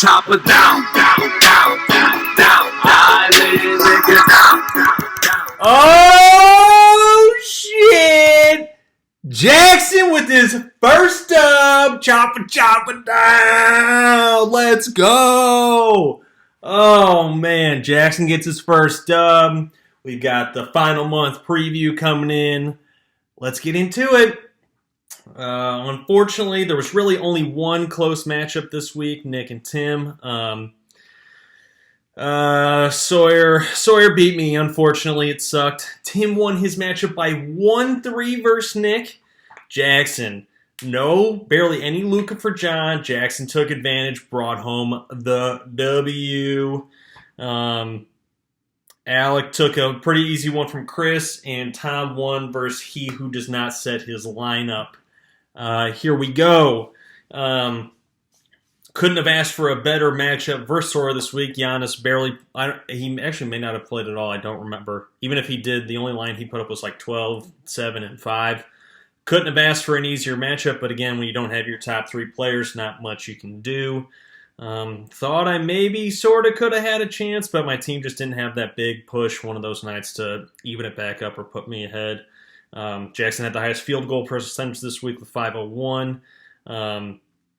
chop it down, down, down, down, down. I lay niggas down. Oh, shit. Jackson with his first dub. Chop it down. Let's go. Oh, man. Jackson gets his first dub. We've got the final month preview coming in. Let's get into it. Unfortunately, there was really only one close matchup this week, Nick and Tim. Sawyer beat me, unfortunately. It sucked. Tim won his matchup by 1-3 versus Nick. Jackson, barely any Luka for John. Jackson took advantage, brought home the W. Alec took a pretty easy one from Chris, and Tom won versus he who does not set his lineup. Here we go. Couldn't have asked for a better matchup versus Sora this week. Giannis barely... he actually may not have played at all. I don't remember. Even if he did, the only line he put up was like 12, 7, and 5. Couldn't have asked for an easier matchup, but again, when you don't have your top 3 players, not much you can do. Thought I maybe sort of could have had a chance, but my team just didn't have that big push one of those nights to even it back up or put me ahead. Jackson had the highest field goal percentage this week with 501.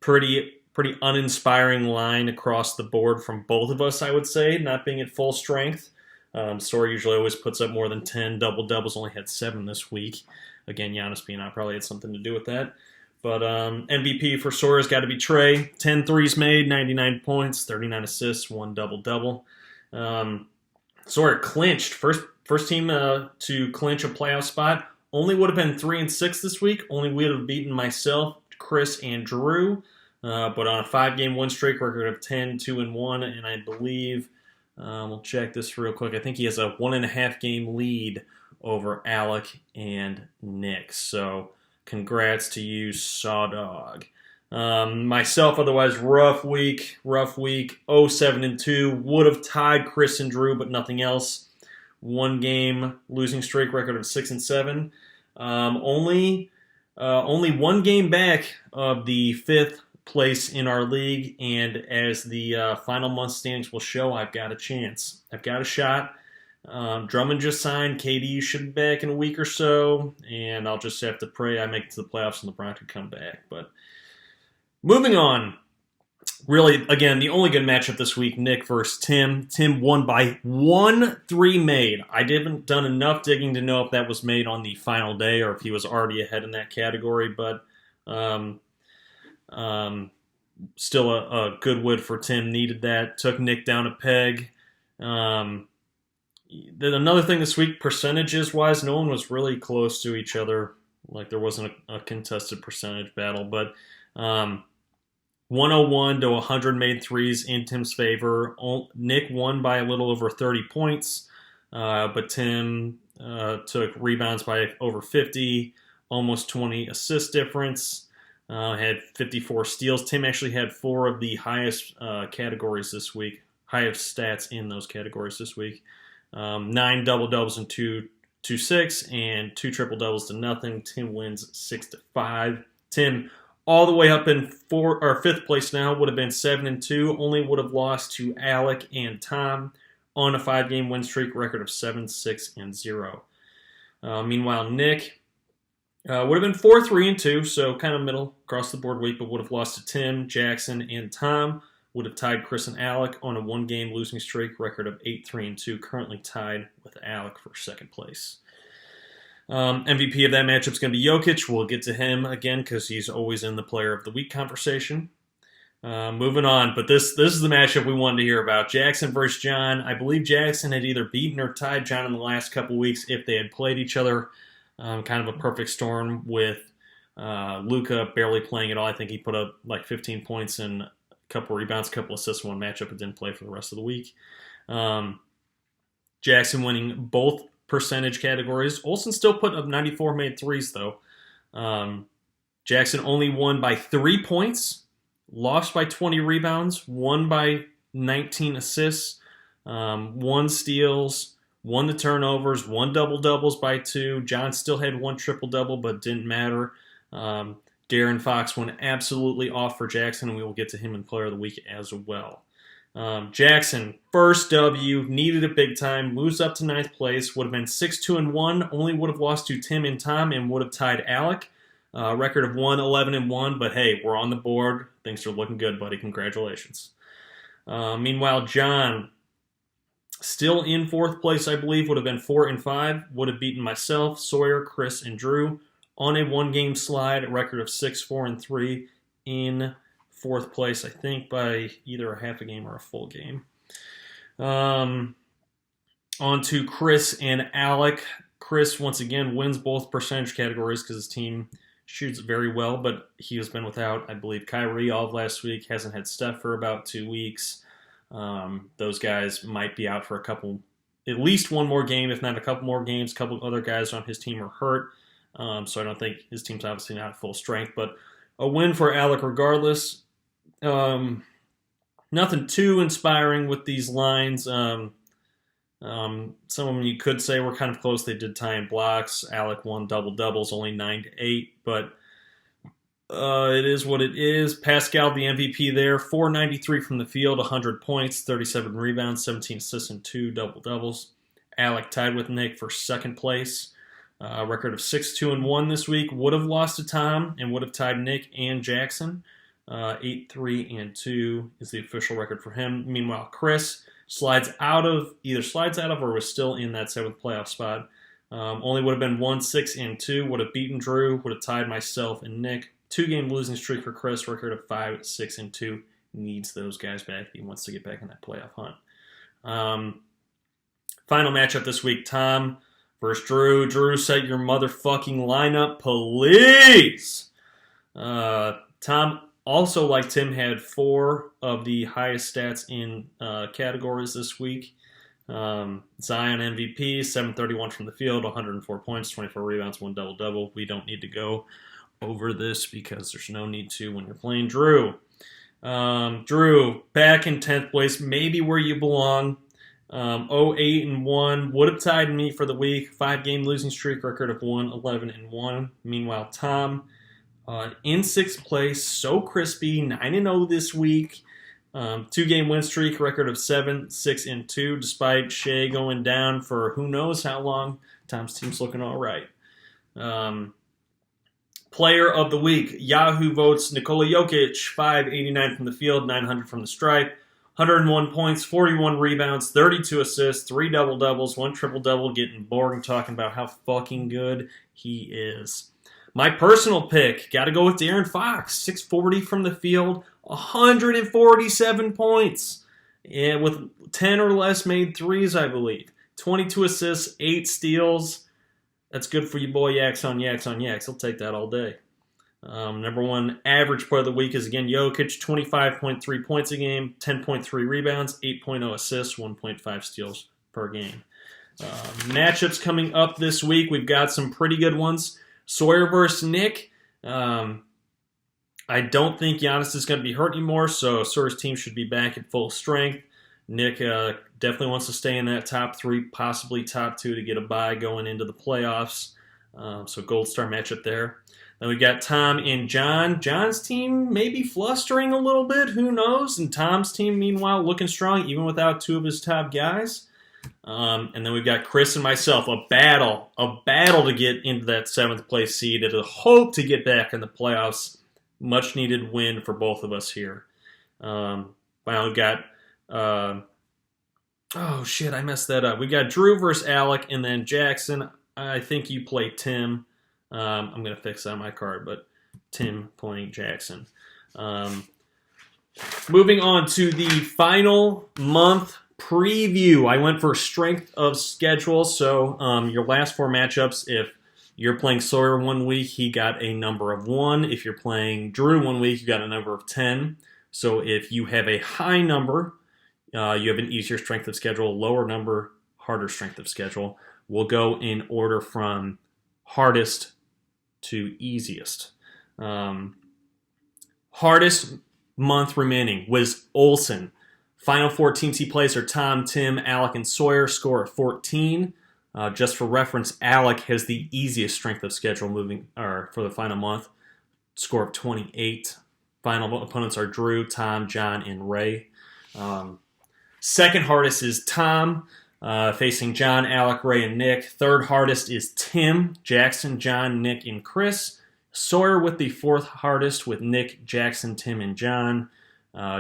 Pretty uninspiring line across the board from both of us, I would say, not being at full strength. Sora usually always puts up more than 10 double-doubles, only had 7 this week. Again, Giannis being out probably had something to do with that. But MVP for Sora's got to be Trey. 10 threes made, 99 points, 39 assists, 1 double-double. Sora clinched. First team to clinch a playoff spot. Only would have been 3-6 this week. Only would have beaten myself, Chris, and Drew. But on a 5-game win streak record of 10-2-1, and I believe, we'll check this real quick. I think he has a 1.5 game lead over Alec and Nick. So congrats to you, Sawdog. Myself, otherwise, rough week. 0-7-2. Would have tied Chris and Drew, but nothing else. 1 game losing streak record of 6-7. Only 1 game back of the 5th place in our league, and as the final month standings will show, I've got a chance. I've got a shot. Drummond just signed. KD should be back in a week or so, and I'll just have to pray I make it to the playoffs and LeBron can come back. But moving on, really, again, the only good matchup this week, Nick versus Tim. Tim won by 1-3 made. I haven't done enough digging to know if that was made on the final day or if he was already ahead in that category, but still a good win for Tim. Needed that. Took Nick down a peg. Another thing this week, percentages-wise, no one was really close to each other. Like, there wasn't a contested percentage battle. But 101 to 100 made threes in Tim's favor. Nick won by a little over 30 points. But Tim took rebounds by over 50. Almost 20 assist difference. Had 54 steals. Tim actually had 4 of the highest categories this week. Highest stats in those categories this week. 9 double-doubles and 2-6, and 2 triple-doubles to nothing. Tim wins 6-5. Tim all the way up in 5th place now. Would have been 7-2. Only would have lost to Alec and Tom on a 5-game win streak record of 7-6-0. Meanwhile, Nick would have been 4-3-2, so kind of middle across the board week, but would have lost to Tim, Jackson, and Tom. Would have tied Chris and Alec on a 1-game losing streak record of 8-3-2, currently tied with Alec for 2nd place. MVP of that matchup is going to be Jokic. We'll get to him again because he's always in the player of the week conversation. Moving on, but this is the matchup we wanted to hear about. Jackson versus John. I believe Jackson had either beaten or tied John in the last couple weeks if they had played each other. Kind of a perfect storm with Luka barely playing at all. I think he put up like 15 points and a couple rebounds, a couple assists in one matchup, but didn't play for the rest of the week. Jackson winning both percentage categories. Olsen still put up 94 made threes, though. Jackson only won by 3 points, lost by 20 rebounds, won by 19 assists, 1 steals, 1 the turnovers, 1 double-doubles by 2. John still had 1 triple-double, but didn't matter. Darren Fox went absolutely off for Jackson, and we will get to him in Player of the Week as well. Jackson, first W, needed it big time, moves up to 9th place, would have been 6-2-1, only would have lost to Tim and Tom, and would have tied Alec. Record of 1-11-1, but hey, we're on the board. Things are looking good, buddy. Congratulations. Meanwhile, John, still in 4th place, I believe, would have been 4-5, would have beaten myself, Sawyer, Chris, and Drew on a 1-game slide, a record of 6-4-3 in 4th place, I think, by either a half a game or a full game. On to Chris and Alec. Chris, once again, wins both percentage categories because his team shoots very well, but he has been without, I believe, Kyrie all of last week, hasn't had Steph for about 2 weeks. Those guys might be out for at least one more game, if not a couple more games. A couple other guys on his team are hurt, so I don't think his team's obviously not at full strength, but a win for Alec regardless. Nothing too inspiring with these lines. Some of them you could say were kind of close. They did tie in blocks. Alec won double-doubles, only 9-8, but it is what it is. Pascal, the MVP there, 493 from the field, 100 points, 37 rebounds, 17 assists, and 2 double-doubles. Alec tied with Nick for 2nd place. Record of 6-2-1 this week. Would have lost to Tom and would have tied Nick and Jackson. 8-3-2 is the official record for him. Meanwhile, Chris slides out of or was still in that 7th playoff spot. Only would have been 1-6-2. Would have beaten Drew. Would have tied myself and Nick. 2-game losing streak for Chris. Record of 5-6-2. Needs those guys back. He wants to get back in that playoff hunt. Final matchup this week: Tom versus Drew. Drew, set your motherfucking lineup, please. Tom, also like Tim, had 4 of the highest stats in categories this week. Zion MVP, 731 from the field, 104 points, 24 rebounds, 1 double-double. We don't need to go over this because there's no need to when you're playing Drew. Drew, back in 10th place, maybe where you belong. 0-8-1, would have tied me for the week. 5-game losing streak, record of 1-11-1. Meanwhile, Tom, in 6th place, so crispy, 9-0 this week. 2-game win streak, record of 7-6-2, despite Shea going down for who knows how long. Tom's team's looking all right. Player of the week, Yahoo votes Nikola Jokic, 589 from the field, 900 from the stripe, 101 points, 41 rebounds, 32 assists, 3 double-doubles, 1 triple-double, getting bored and talking about how fucking good he is. My personal pick, got to go with Darren Fox, 640 from the field, 147 points, and with 10 or less made threes, I believe. 22 assists, 8 steals. That's good for you, boy. Yaks on Yaks on Yaks. He'll take that all day. Number 1 average player of the week is, again, Jokic, 25.3 points a game, 10.3 rebounds, 8.0 assists, 1.5 steals per game. Matchups coming up this week, we've got some pretty good ones. Sawyer versus Nick. I don't think Giannis is going to be hurt anymore, so Sawyer's team should be back at full strength. Nick definitely wants to stay in that top 3, possibly top 2 to get a bye going into the playoffs. So gold star matchup there. Then we got Tom and John. John's team maybe flustering a little bit, who knows? And Tom's team, meanwhile, looking strong, even without 2 of his top guys. And then we've got Chris and myself, a battle to get into that 7th place seed, and a hope to get back in the playoffs. Much needed win for both of us here. Finally, we got oh shit, I messed that up. We got Drew versus Alec, and then Jackson. I think you play Tim. I'm gonna fix that on my card, but Tim playing Jackson. Moving on to the final month preview. I went for strength of schedule, so your last 4 matchups, if you're playing Sawyer one week, he got a number of 1. If you're playing Drew one week, you got a number of 10. So if you have a high number, you have an easier strength of schedule. Lower number, harder strength of schedule. We'll go in order from hardest to easiest. Hardest month remaining was Olsen. Final 4 teams he plays are Tom, Tim, Alec, and Sawyer. Score of 14. Just for reference, Alec has the easiest strength of schedule for the final month. score of 28. Final opponents are Drew, Tom, John, and Ray. Second hardest is Tom, facing John, Alec, Ray, and Nick. Third hardest is Tim, Jackson, John, Nick, and Chris. Sawyer with the fourth hardest with Nick, Jackson, Tim, and John.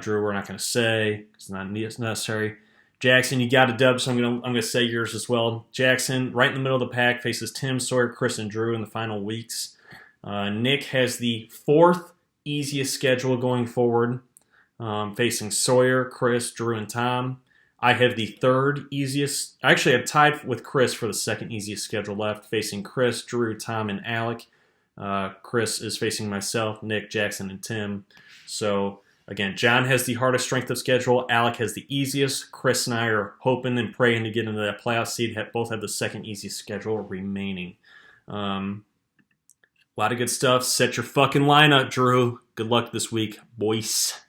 Drew, we're not going to say. It's not necessary. Jackson, you got a dub, so I'm gonna say yours as well. Jackson, right in the middle of the pack, faces Tim, Sawyer, Chris, and Drew in the final weeks. Nick has the fourth easiest schedule going forward, facing Sawyer, Chris, Drew, and Tom. I have the third easiest. Actually, I'm tied with Chris for the second easiest schedule left, facing Chris, Drew, Tom, and Alec. Chris is facing myself, Nick, Jackson, and Tim. So, again, John has the hardest strength of schedule. Alec has the easiest. Chris and I are hoping and praying to get into that playoff seed. Both have the second easiest schedule remaining. A lot of good stuff. Set your fucking lineup, Drew. Good luck this week, boys.